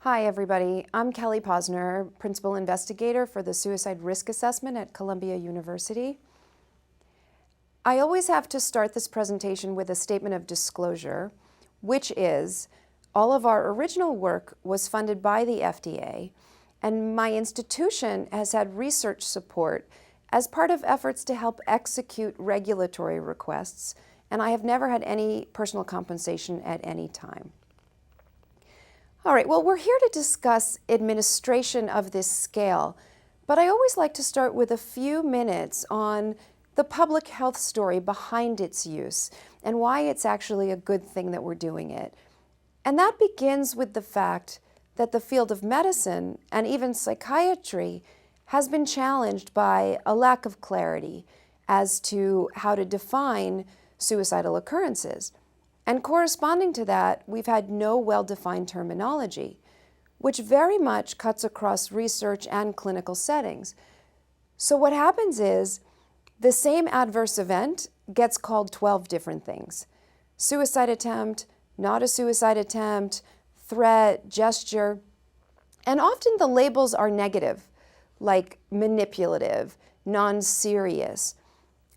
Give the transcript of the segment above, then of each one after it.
Hi, everybody. I'm Kelly Posner, Principal Investigator for the Suicide Risk Assessment at Columbia University. I always have to start this presentation with a statement of disclosure, which is all of our original work was funded by the FDA, and my institution has had research support as part of efforts to help execute regulatory requests, and I have never had any personal compensation at any time. All right, well, we're here to discuss administration of this scale, but I always like to start with a few minutes on the public health story behind its use and why it's actually a good thing that we're doing it. And that begins with the fact that the field of medicine and even psychiatry has been challenged by a lack of clarity as to how to define suicidal occurrences. And corresponding to that, we've had no well-defined terminology, which very much cuts across research and clinical settings. So what happens is the same adverse event gets called 12 different things. Suicide attempt, not a suicide attempt, threat, gesture, and often the labels are negative, like manipulative, non-serious,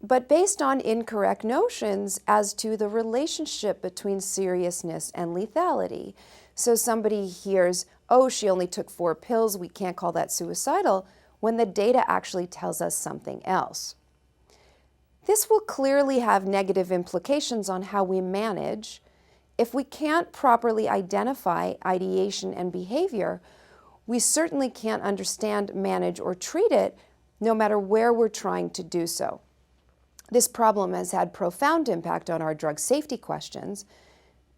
but based on incorrect notions as to the relationship between seriousness and lethality. So somebody hears, oh, she only took 4 pills, we can't call that suicidal, when the data actually tells us something else. This will clearly have negative implications on how we manage. If we can't properly identify ideation and behavior, we certainly can't understand, manage, or treat it, no matter where we're trying to do so. This problem has had profound impact on our drug safety questions,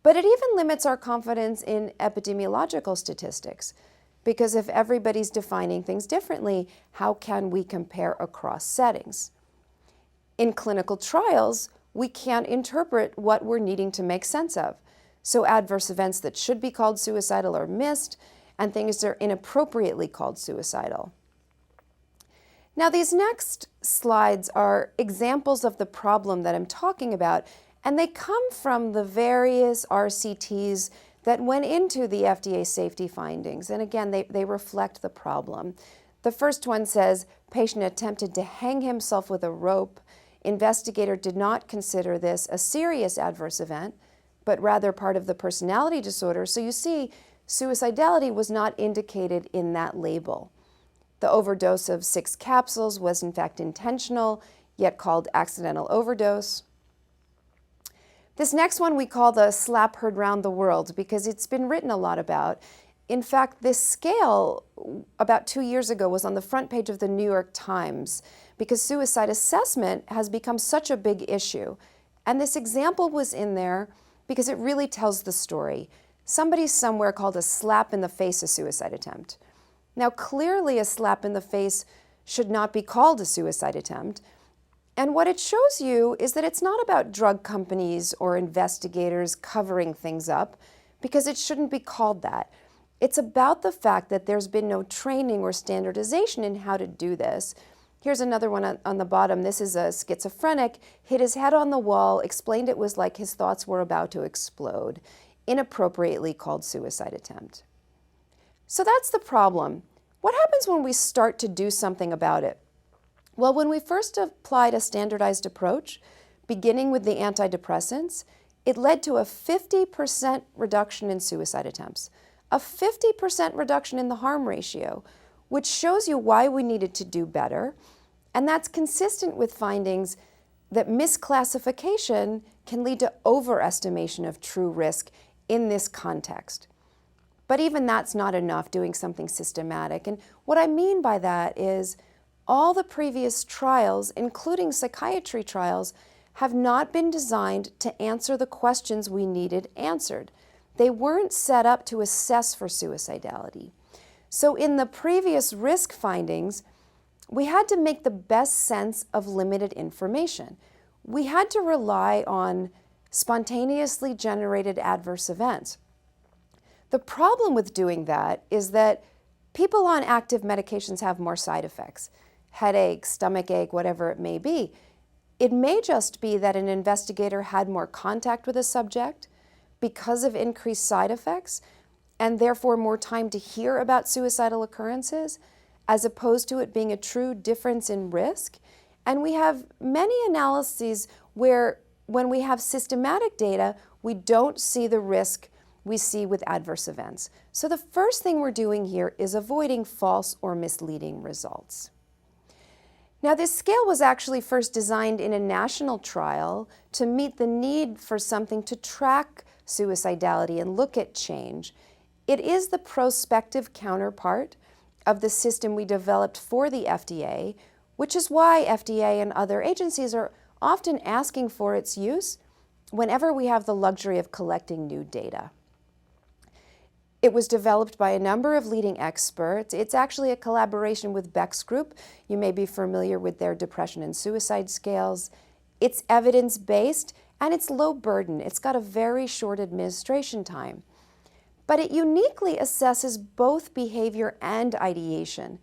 but it even limits our confidence in epidemiological statistics, because if everybody's defining things differently, how can we compare across settings? In clinical trials, we can't interpret what we're needing to make sense of. So adverse events that should be called suicidal are missed, and things that are inappropriately called suicidal. Now, these next slides are examples of the problem that I'm talking about, and they come from the various RCTs that went into the FDA safety findings. And again, they reflect the problem. The first one says, patient attempted to hang himself with a rope. Investigator did not consider this a serious adverse event, but rather part of the personality disorder. So you see, suicidality was not indicated in that label. The overdose of 6 capsules was in fact intentional, yet called accidental overdose. This next one we call the slap heard round the world because it's been written a lot about. In fact, this scale about 2 years ago was on the front page of the New York Times because suicide assessment has become such a big issue. And this example was in there because it really tells the story. Somebody somewhere called a slap in the face a suicide attempt. Now, clearly a slap in the face should not be called a suicide attempt. And what it shows you is that it's not about drug companies or investigators covering things up, because it shouldn't be called that. It's about the fact that there's been no training or standardization in how to do this. Here's another one on the bottom. This is a schizophrenic, hit his head on the wall, explained it was like his thoughts were about to explode, inappropriately called suicide attempt. So that's the problem. What happens when we start to do something about it? Well, when we first applied a standardized approach, beginning with the antidepressants, it led to a 50% reduction in suicide attempts, a 50% reduction in the harm ratio, which shows you why we needed to do better. And that's consistent with findings that misclassification can lead to overestimation of true risk in this context. But even that's not enough, doing something systematic. And what I mean by that is all the previous trials, including psychiatry trials, have not been designed to answer the questions we needed answered. They weren't set up to assess for suicidality. So in the previous risk findings, we had to make the best sense of limited information. We had to rely on spontaneously generated adverse events. The problem with doing that is that people on active medications have more side effects, headache, stomach ache, whatever it may be. It may just be that an investigator had more contact with a subject because of increased side effects, and therefore more time to hear about suicidal occurrences, as opposed to it being a true difference in risk. And we have many analyses where when we have systematic data, we don't see the risk we see with adverse events. So the first thing we're doing here is avoiding false or misleading results. Now, this scale was actually first designed in a national trial to meet the need for something to track suicidality and look at change. It is the prospective counterpart of the system we developed for the FDA, which is why FDA and other agencies are often asking for its use whenever we have the luxury of collecting new data. It was developed by a number of leading experts. It's actually a collaboration with Beck's group. You may be familiar with their depression and suicide scales. It's evidence-based and it's low burden. It's got a very short administration time. But it uniquely assesses both behavior and ideation.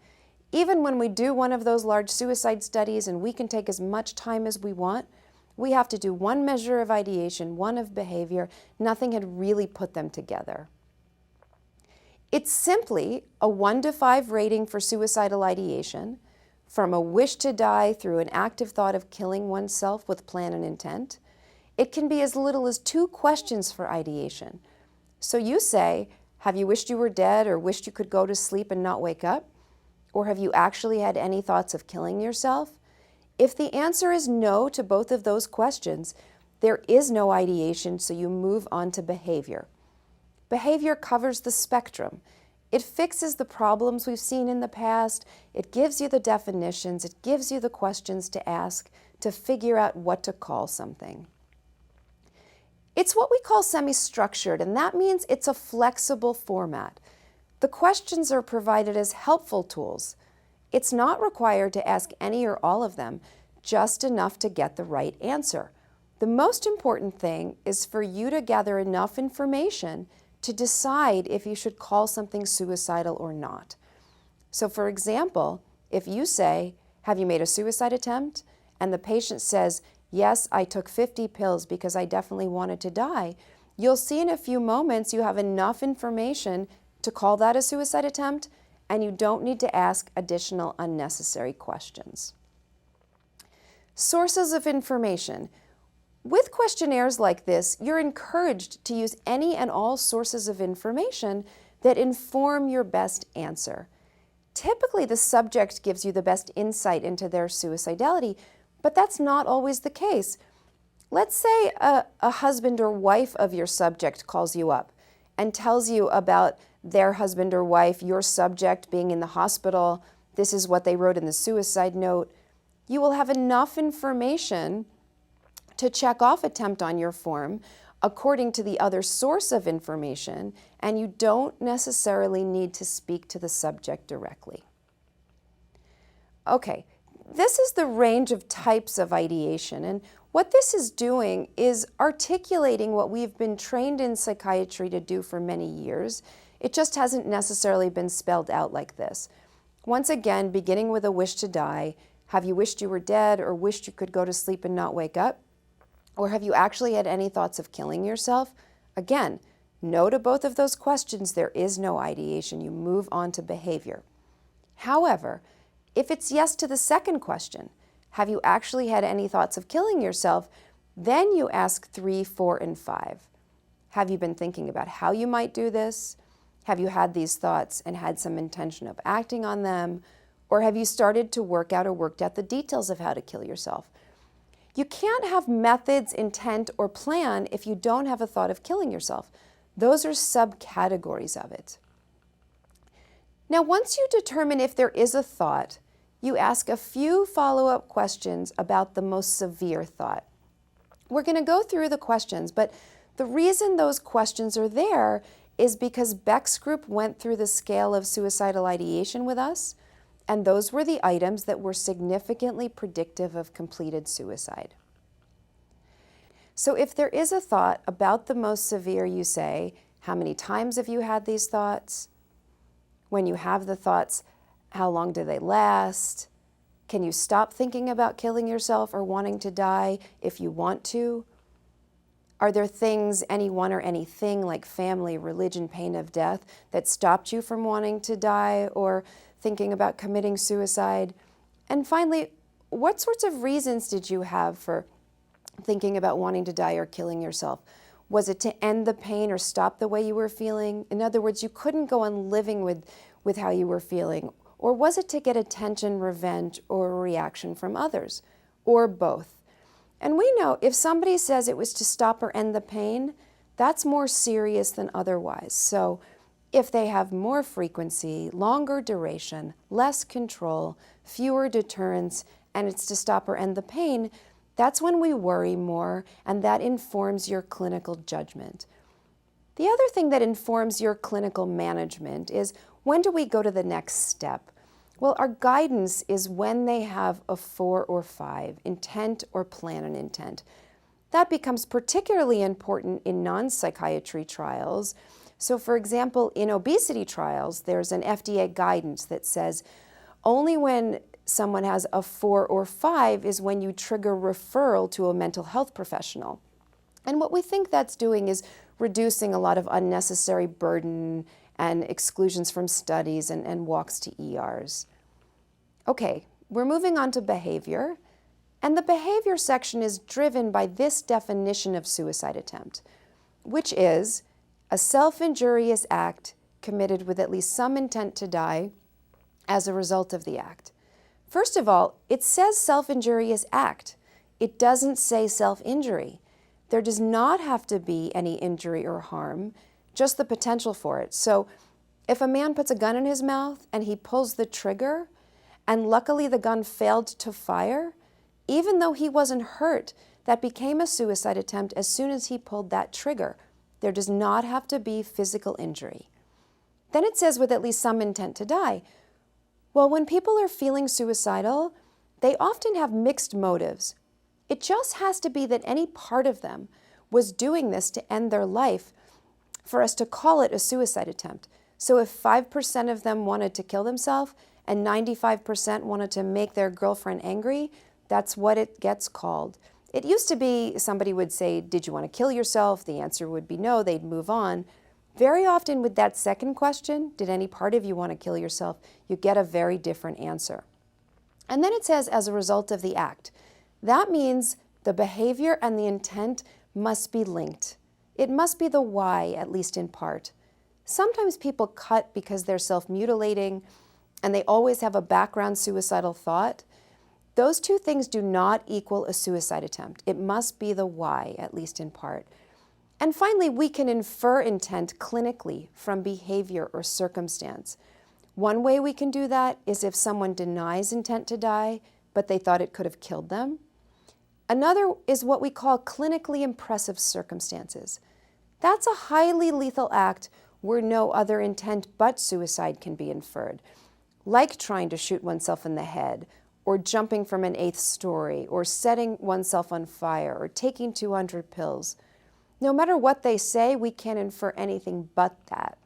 Even when we do one of those large suicide studies and we can take as much time as we want, we have to do one measure of ideation, one of behavior. Nothing had really put them together. It's simply a 1 to 5 rating for suicidal ideation, from a wish to die through an active thought of killing oneself with plan and intent. It can be as little as 2 questions for ideation. So you say, have you wished you were dead or wished you could go to sleep and not wake up? Or have you actually had any thoughts of killing yourself? If the answer is no to both of those questions, there is no ideation, so you move on to behavior. Behavior covers the spectrum. It fixes the problems we've seen in the past. It gives you the definitions. It gives you the questions to ask to figure out what to call something. It's what we call semi-structured, and that means it's a flexible format. The questions are provided as helpful tools. It's not required to ask any or all of them, just enough to get the right answer. The most important thing is for you to gather enough information to decide if you should call something suicidal or not. So for example, if you say, have you made a suicide attempt? And the patient says, yes, I took 50 pills because I definitely wanted to die, you'll see in a few moments you have enough information to call that a suicide attempt, and you don't need to ask additional unnecessary questions. Sources of information. With questionnaires like this, you're encouraged to use any and all sources of information that inform your best answer. Typically, the subject gives you the best insight into their suicidality, but that's not always the case. Let's say a husband or wife of your subject calls you up and tells you about their husband or wife, your subject being in the hospital. This is what they wrote in the suicide note. You will have enough information to check off attempt on your form according to the other source of information, and you don't necessarily need to speak to the subject directly. Okay, this is the range of types of ideation, and what this is doing is articulating what we've been trained in psychiatry to do for many years. It just hasn't necessarily been spelled out like this. Once again, beginning with a wish to die, have you wished you were dead or wished you could go to sleep and not wake up? Or have you actually had any thoughts of killing yourself? Again, no to both of those questions, there is no ideation. You move on to behavior. However, if it's yes to the second question, have you actually had any thoughts of killing yourself? Then you ask 3, 4, and 5. Have you been thinking about how you might do this? Have you had these thoughts and had some intention of acting on them? Or have you started to work out or worked out the details of how to kill yourself? You can't have methods, intent, or plan if you don't have a thought of killing yourself. Those are subcategories of it. Now, once you determine if there is a thought, you ask a few follow-up questions about the most severe thought. We're going to go through the questions, but the reason those questions are there is because Beck's group went through the scale of suicidal ideation with us, and those were the items that were significantly predictive of completed suicide. So if there is a thought about the most severe, you say, how many times have you had these thoughts? When you have the thoughts, how long do they last? Can you stop thinking about killing yourself or wanting to die if you want to? Are there things, anyone or anything like family, religion, pain of death, that stopped you from wanting to die or thinking about committing suicide? And finally, what sorts of reasons did you have for thinking about wanting to die or killing yourself? Was it to end the pain or stop the way you were feeling? In other words, you couldn't go on living with how you were feeling. Or was it to get attention, revenge, or a reaction from others? Or both? And we know if somebody says it was to stop or end the pain, that's more serious than otherwise. So if they have more frequency, longer duration, less control, fewer deterrents, and it's to stop or end the pain, that's when we worry more, and that informs your clinical judgment. The other thing that informs your clinical management is, when do we go to the next step? Well, our guidance is when they have a 4 or 5, intent or plan an intent. That becomes particularly important in non-psychiatry trials. So for example, in obesity trials, there's an FDA guidance that says only when someone has a 4 or 5 is when you trigger referral to a mental health professional. And what we think that's doing is reducing a lot of unnecessary burden and exclusions from studies and walks to ERs. Okay, we're moving on to behavior, and the behavior section is driven by this definition of suicide attempt, which is a self-injurious act committed with at least some intent to die as a result of the act. First of all, it says self-injurious act. It doesn't say self-injury. There does not have to be any injury or harm, just the potential for it. So if a man puts a gun in his mouth and he pulls the trigger, and luckily the gun failed to fire, even though he wasn't hurt, that became a suicide attempt as soon as he pulled that trigger. There does not have to be physical injury. Then it says with at least some intent to die. Well, when people are feeling suicidal, they often have mixed motives. It just has to be that any part of them was doing this to end their life for us to call it a suicide attempt. So if 5% of them wanted to kill themselves and 95% wanted to make their girlfriend angry, that's what it gets called. It used to be somebody would say, did you want to kill yourself? The answer would be no, they'd move on. Very often with that second question, did any part of you want to kill yourself, you get a very different answer. And then it says as a result of the act. That means the behavior and the intent must be linked. It must be the why, at least in part. Sometimes people cut because they're self-mutilating and they always have a background suicidal thought. Those two things do not equal a suicide attempt. It must be the why, at least in part. And finally, we can infer intent clinically from behavior or circumstance. One way we can do that is if someone denies intent to die, but they thought it could have killed them. Another is what we call clinically impressive circumstances. That's a highly lethal act where no other intent but suicide can be inferred, like trying to shoot oneself in the head, or jumping from an 8th story, or setting oneself on fire, or taking 200 pills. No matter what they say, we can't infer anything but that.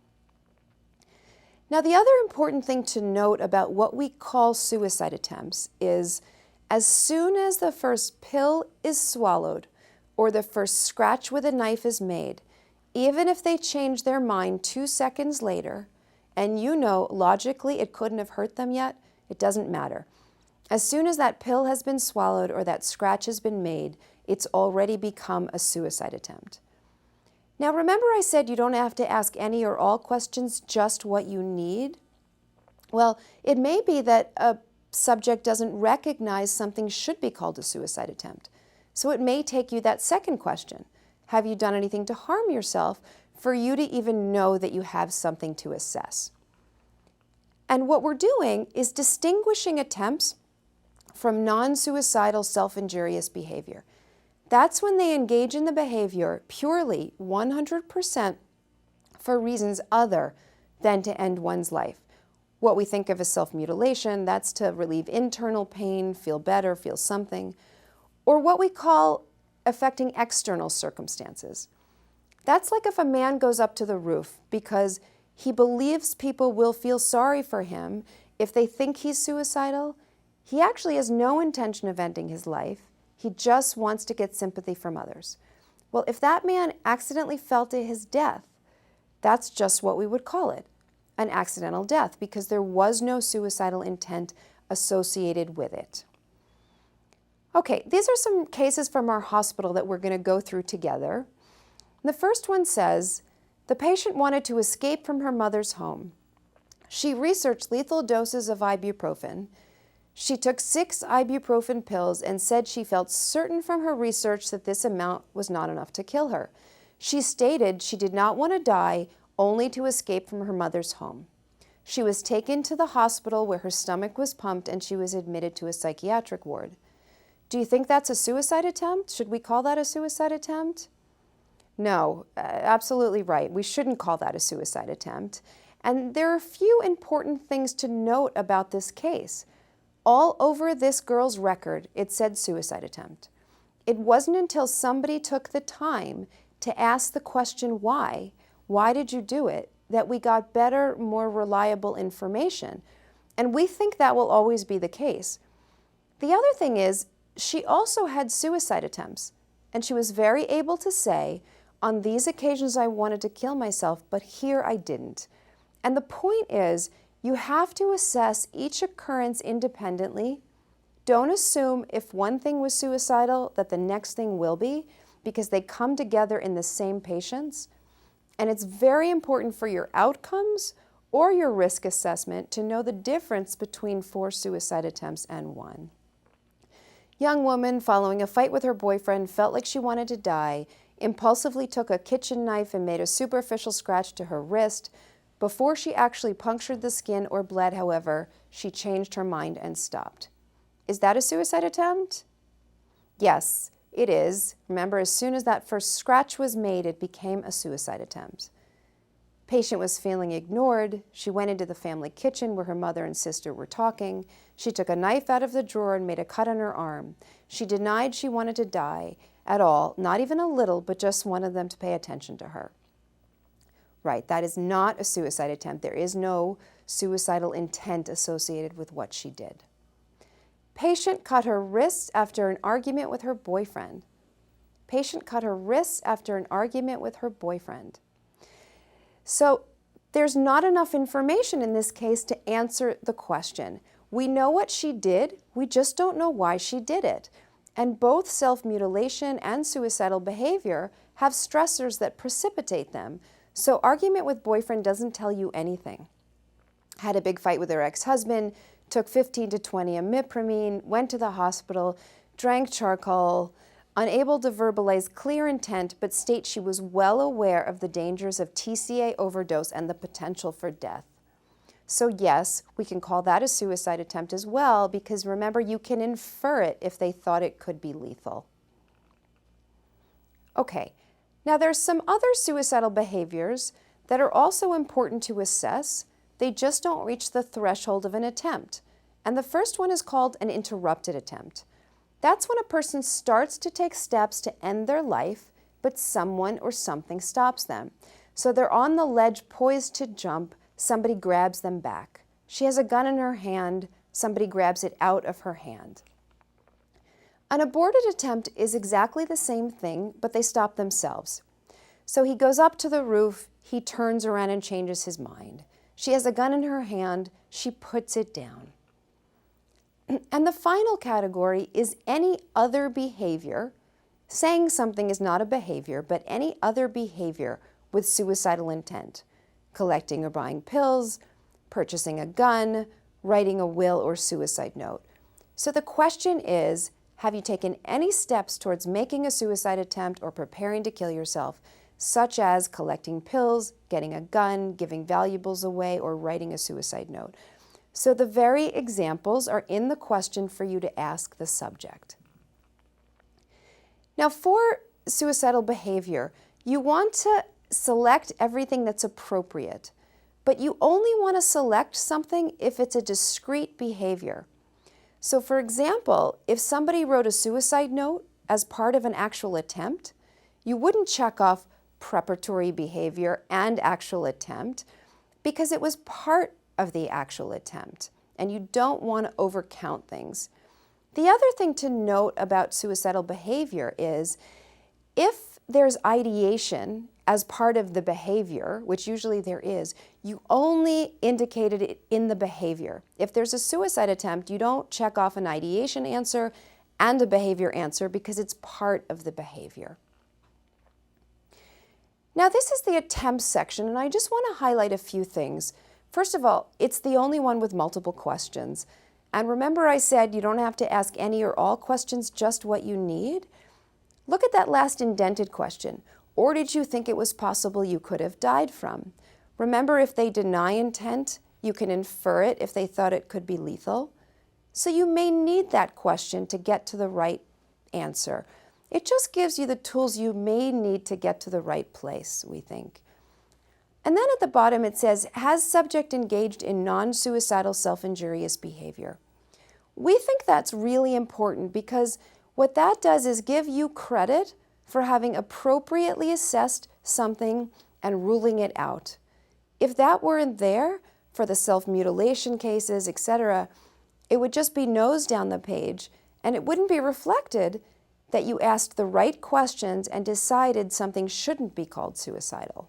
Now, the other important thing to note about what we call suicide attempts is as soon as the first pill is swallowed or the first scratch with a knife is made, even if they change their mind 2 seconds later, and you know logically it couldn't have hurt them yet, it doesn't matter. As soon as that pill has been swallowed or that scratch has been made, it's already become a suicide attempt. Now, remember I said you don't have to ask any or all questions, just what you need? Well, it may be that a subject doesn't recognize something should be called a suicide attempt. So it may take you that second question. Have you done anything to harm yourself for you to even know that you have something to assess? And what we're doing is distinguishing attempts from non-suicidal self-injurious behavior. That's when they engage in the behavior purely 100% for reasons other than to end one's life. What we think of as self-mutilation, that's to relieve internal pain, feel better, feel something, or what we call affecting external circumstances. That's like if a man goes up to the roof because he believes people will feel sorry for him if they think he's suicidal. He actually has no intention of ending his life. He just wants to get sympathy from others. Well, if that man accidentally fell to his death, that's just what we would call it, an accidental death, because there was no suicidal intent associated with it. Okay, these are some cases from our hospital that we're going to go through together. The first one says, the patient wanted to escape from her mother's home. She researched lethal doses of ibuprofen. She took 6 ibuprofen pills and said she felt certain from her research that this amount was not enough to kill her. She stated she did not want to die, only to escape from her mother's home. She was taken to the hospital where her stomach was pumped and she was admitted to a psychiatric ward. Do you think that's a suicide attempt? Should we call that a suicide attempt? No, absolutely right. We shouldn't call that a suicide attempt. And there are a few important things to note about this case. All over this girl's record, it said suicide attempt. It wasn't until somebody took the time to ask the question why did you do it, that we got better, more reliable information. And we think that will always be the case. The other thing is, she also had suicide attempts, and she was very able to say, on these occasions I wanted to kill myself, but here I didn't. And the point is, you have to assess each occurrence independently. Don't assume if one thing was suicidal that the next thing will be, because they come together in the same patients. And it's very important for your outcomes or your risk assessment to know the difference between 4 suicide attempts and 1. Young woman following a fight with her boyfriend felt like she wanted to die, impulsively took a kitchen knife and made a superficial scratch to her wrist. Before she actually punctured the skin or bled, however, she changed her mind and stopped. Is that a suicide attempt? Yes, it is. Remember, as soon as that first scratch was made, it became a suicide attempt. Patient was feeling ignored. She went into the family kitchen where her mother and sister were talking. She took a knife out of the drawer and made a cut on her arm. She denied she wanted to die at all, not even a little, but just wanted them to pay attention to her. Right, that is not a suicide attempt. There is no suicidal intent associated with what she did. Patient cut her wrists after an argument with her boyfriend. Patient cut her wrists after an argument with her boyfriend. So there's not enough information in this case to answer the question. We know what she did, we just don't know why she did it. And both self-mutilation and suicidal behavior have stressors that precipitate them. So argument with boyfriend doesn't tell you anything. Had a big fight with her ex-husband, took 15 to 20 imipramine, went to the hospital, drank charcoal, unable to verbalize clear intent, but states she was well aware of the dangers of TCA overdose and the potential for death. So yes, we can call that a suicide attempt as well, because remember, you can infer it if they thought it could be lethal. Okay, now there's some other suicidal behaviors that are also important to assess. They just don't reach the threshold of an attempt. And the first one is called an interrupted attempt. That's when a person starts to take steps to end their life, but someone or something stops them. So they're on the ledge poised to jump, somebody grabs them back. She has a gun in her hand, somebody grabs it out of her hand. An aborted attempt is exactly the same thing, but they stop themselves. So he goes up to the roof, he turns around and changes his mind. She has a gun in her hand, she puts it down. And the final category is any other behavior. Saying something is not a behavior, but any other behavior with suicidal intent. Collecting or buying pills, purchasing a gun, writing a will or suicide note. So the question is, have you taken any steps towards making a suicide attempt or preparing to kill yourself, such as collecting pills, getting a gun, giving valuables away, or writing a suicide note? So the very examples are in the question for you to ask the subject. Now for suicidal behavior, you want to select everything that's appropriate, but you only want to select something if it's a discrete behavior. So for example, if somebody wrote a suicide note as part of an actual attempt, you wouldn't check off preparatory behavior and actual attempt because it was part of the actual attempt, and you don't want to overcount things. The other thing to note about suicidal behavior is if there's ideation as part of the behavior, which usually there is, you only indicated it in the behavior. If there's a suicide attempt, you don't check off an ideation answer and a behavior answer because it's part of the behavior. Now, this is the attempts section, and I just want to highlight a few things. First of all, it's the only one with multiple questions. And remember I said you don't have to ask any or all questions, just what you need? Look at that last indented question. Or did you think it was possible you could have died from? Remember, if they deny intent, you can infer it if they thought it could be lethal. So you may need that question to get to the right answer. It just gives you the tools you may need to get to the right place, we think. And then at the bottom it says, has subject engaged in non-suicidal self-injurious behavior? We think that's really important because what that does is give you credit for having appropriately assessed something and ruling it out. If that weren't there for the self-mutilation cases, etc., it would just be nose down the page, and it wouldn't be reflected that you asked the right questions and decided something shouldn't be called suicidal.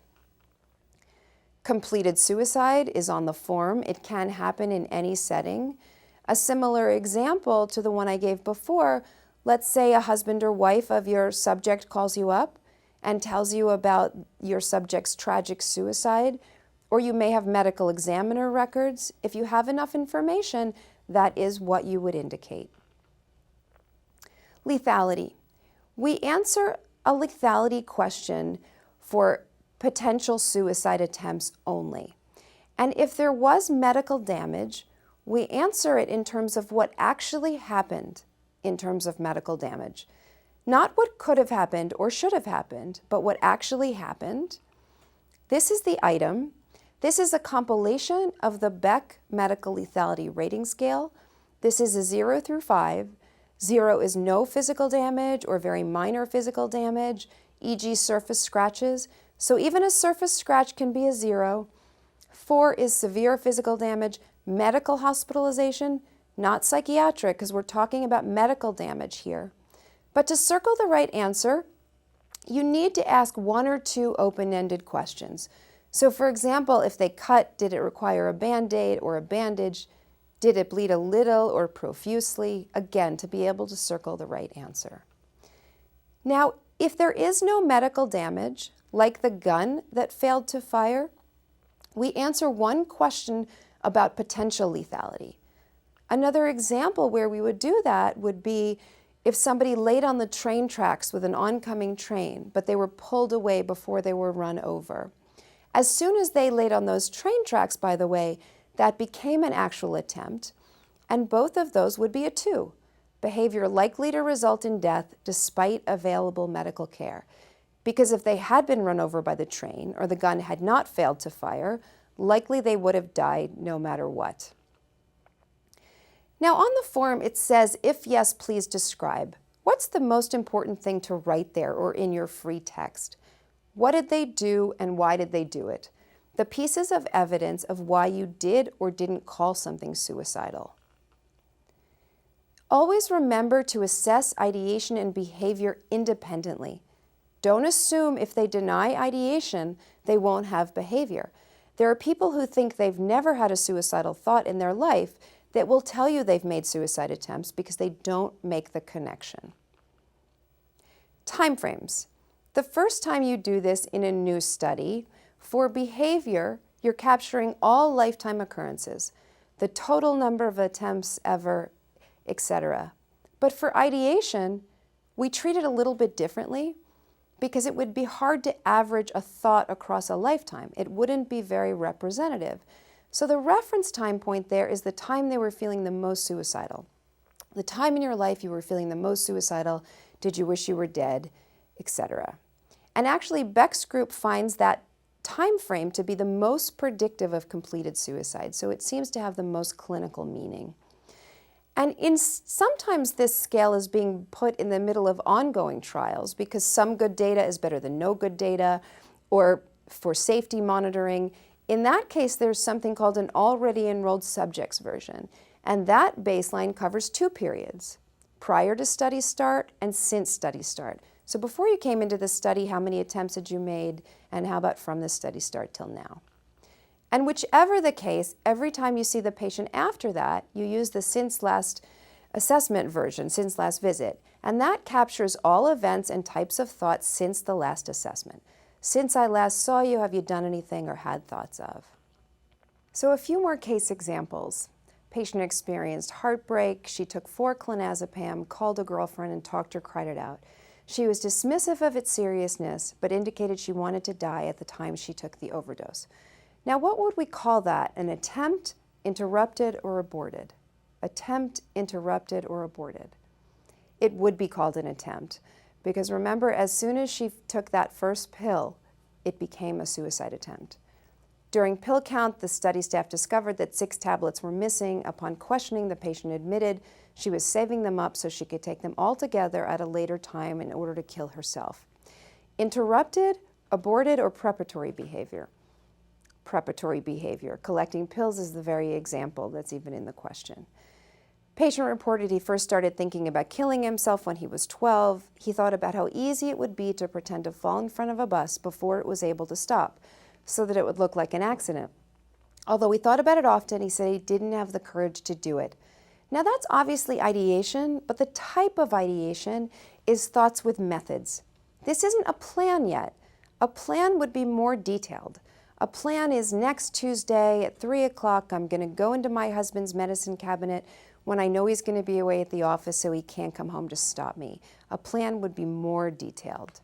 Completed suicide is on the form. It can happen in any setting. A similar example to the one I gave before, let's say a husband or wife of your subject calls you up and tells you about your subject's tragic suicide, or you may have medical examiner records. If you have enough information, that is what you would indicate. Lethality. We answer a lethality question for potential suicide attempts only. And if there was medical damage, we answer it in terms of what actually happened in terms of medical damage. Not what could have happened or should have happened, but what actually happened. This is the item. This is a compilation of the Beck Medical Lethality Rating Scale. This is a 0 through 5. 0 is no physical damage or very minor physical damage, e.g. surface scratches. So even a surface scratch can be a 0. 4 is severe physical damage, medical hospitalization, not psychiatric, because we're talking about medical damage here. But to circle the right answer, you need to ask 1 or 2 open-ended questions. So for example, if they cut, did it require a Band-Aid or a bandage? Did it bleed a little or profusely? Again, to be able to circle the right answer. Now, if there is no medical damage, like the gun that failed to fire, we answer 1 question about potential lethality. Another example where we would do that would be if somebody laid on the train tracks with an oncoming train, but they were pulled away before they were run over. As soon as they laid on those train tracks, by the way, that became an actual attempt, and both of those would be a 2. Behavior likely to result in death despite available medical care. Because if they had been run over by the train or the gun had not failed to fire, likely they would have died no matter what. Now on the form it says, if yes, please describe. What's the most important thing to write there or in your free text? What did they do and why did they do it? The pieces of evidence of why you did or didn't call something suicidal. Always remember to assess ideation and behavior independently. Don't assume if they deny ideation, they won't have behavior. There are people who think they've never had a suicidal thought in their life that will tell you they've made suicide attempts because they don't make the connection. Timeframes. The first time you do this in a new study, for behavior, you're capturing all lifetime occurrences, the total number of attempts ever, etc. But for ideation, we treat it a little bit differently because it would be hard to average a thought across a lifetime. It wouldn't be very representative. So the reference time point there is the time they were feeling the most suicidal. The time in your life you were feeling the most suicidal, did you wish you were dead, etc. And actually Beck's group finds that time frame to be the most predictive of completed suicide, so it seems to have the most clinical meaning. And sometimes this scale is being put in the middle of ongoing trials because some good data is better than no good data, or for safety monitoring. In that case, there's something called an already enrolled subjects version, and that baseline covers 2 periods, prior to study start and since study start. So before you came into the study, how many attempts had you made, and how about from the study start till now? And whichever the case, every time you see the patient after that, you use the since last assessment version, since last visit, and that captures all events and types of thoughts since the last assessment. Since I last saw you, have you done anything or had thoughts of? So a few more case examples. Patient experienced heartbreak. She took 4 clonazepam, called a girlfriend, and talked her, cried it out. She was dismissive of its seriousness, but indicated she wanted to die at the time she took the overdose. Now, what would we call that? An attempt, interrupted, or aborted? Attempt, interrupted, or aborted? It would be called an attempt, because remember, as soon as she took that first pill, it became a suicide attempt. During pill count, the study staff discovered that 6 tablets were missing. Upon questioning, the patient admitted she was saving them up so she could take them all together at a later time in order to kill herself. Interrupted, aborted, or preparatory behavior? Preparatory behavior. Collecting pills is the very example that's even in the question. Patient reported he first started thinking about killing himself when he was 12. He thought about how easy it would be to pretend to fall in front of a bus before it was able to stop, so that it would look like an accident. Although he thought about it often, he said he didn't have the courage to do it. Now that's obviously ideation, but the type of ideation is thoughts with methods. This isn't a plan yet. A plan would be more detailed. A plan is next Tuesday at 3 o'clock, I'm going to go into my husband's medicine cabinet when I know he's going to be away at the office so he can't come home to stop me. A plan would be more detailed.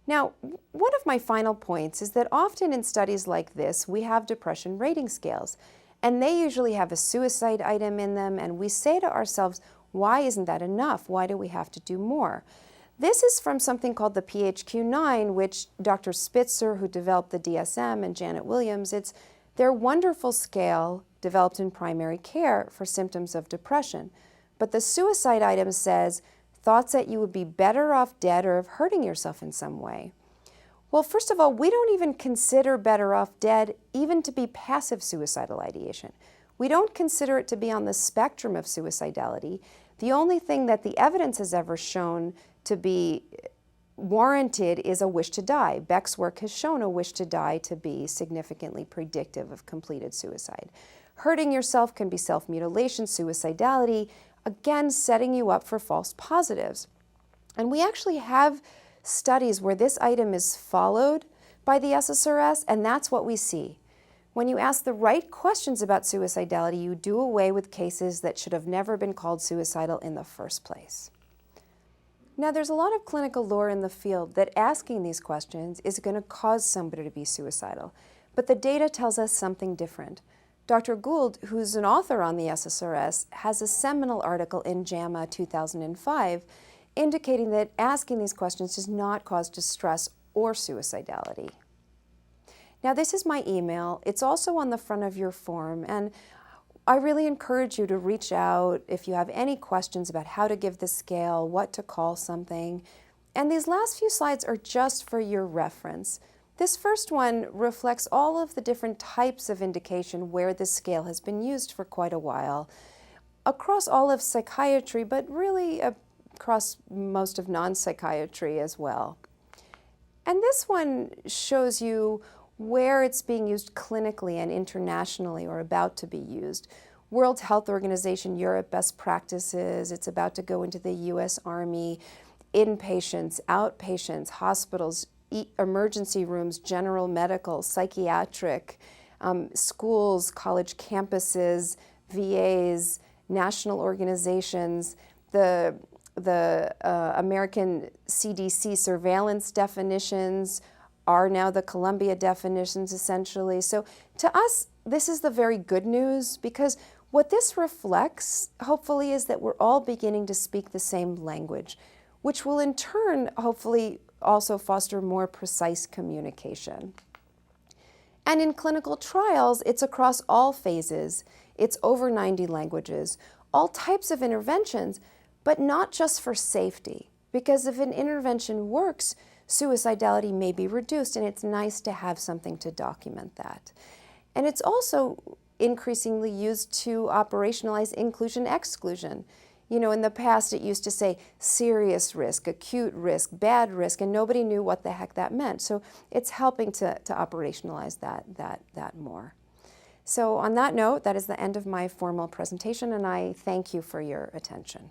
Now, one of my final points is that often in studies like this, we have depression rating scales, and they usually have a suicide item in them, and we say to ourselves, why isn't that enough? Why do we have to do more? This is from something called the PHQ-9, which Dr. Spitzer, who developed the DSM, and Janet Williams, it's their wonderful scale developed in primary care for symptoms of depression. But the suicide item says, thoughts that you would be better off dead or of hurting yourself in some way. Well, first of all, we don't even consider better off dead even to be passive suicidal ideation. We don't consider it to be on the spectrum of suicidality. The only thing that the evidence has ever shown to be warranted is a wish to die. Beck's work has shown a wish to die to be significantly predictive of completed suicide. Hurting yourself can be self-mutilation, suicidality, again, setting you up for false positives. And we actually have studies where this item is followed by the SSRS, and that's what we see. When you ask the right questions about suicidality, you do away with cases that should have never been called suicidal in the first place. Now, there's a lot of clinical lore in the field that asking these questions is going to cause somebody to be suicidal, but the data tells us something different. Dr. Gould, who's an author on the SSRS, has a seminal article in JAMA 2005 indicating that asking these questions does not cause distress or suicidality. Now, this is my email. It's also on the front of your form, and I really encourage you to reach out if you have any questions about how to give the scale, what to call something. And these last few slides are just for your reference. This first one reflects all of the different types of indication where this scale has been used for quite a while, across all of psychiatry, but really across most of non-psychiatry as well. And this one shows you where it's being used clinically and internationally or about to be used. World Health Organization Europe best practices, it's about to go into the US Army, inpatients, outpatients, hospitals, emergency rooms, general medical, psychiatric, schools, college campuses, VAs, national organizations, the American CDC surveillance definitions are now the Columbia definitions, essentially. So to us, this is the very good news, because what this reflects, hopefully, is that we're all beginning to speak the same language, which will in turn, hopefully, also foster more precise communication. And in clinical trials, it's across all phases. It's over 90 languages, all types of interventions, but not just for safety, because if an intervention works, suicidality may be reduced, and it's nice to have something to document that. And it's also increasingly used to operationalize inclusion-exclusion. You know, in the past it used to say serious risk, acute risk, bad risk, and nobody knew what the heck that meant. So it's helping to operationalize that more. So on that note, that is the end of my formal presentation, and I thank you for your attention.